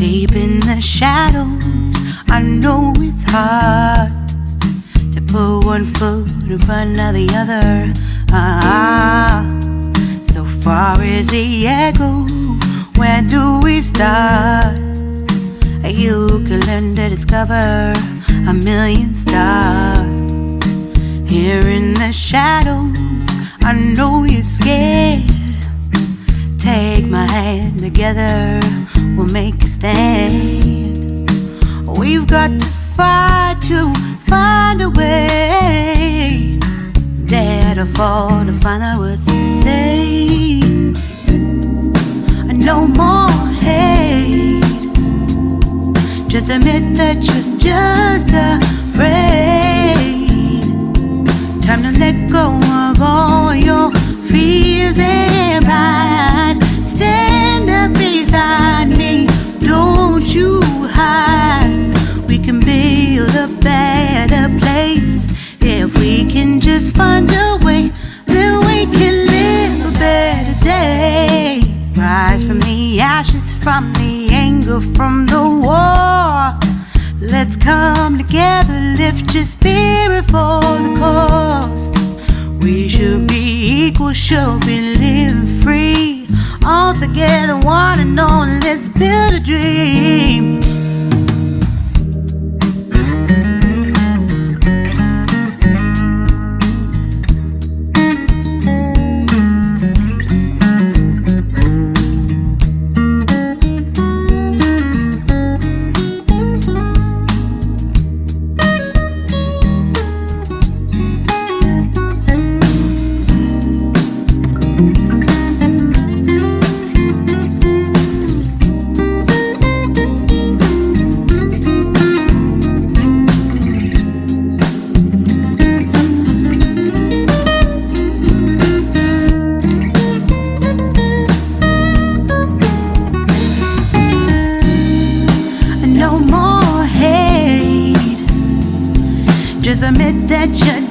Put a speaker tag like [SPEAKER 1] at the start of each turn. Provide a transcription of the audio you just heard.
[SPEAKER 1] Deep in the shadows, I know it's hard to put one foot in front of the other. So far as the echo, where do we start? You can learn to discover a million stars. Here in the shadows, I know you're scared. Take my hand, together we'll make a stand. We've got to fight to find a way. Dare to fall to find out what to say. No more hate. Just admit that you're just afraid. Time to let go of all your fears and pride. Stand up beside me, don't you hide. We can build a better place. If we can just find a way, then we can live a better day. Rise from the ashes, from the anger, from the war. Let's come together, lift your spirit for the cause. We should be equal, should be living free. All together, one and all, let's build a dream. Just admit that you're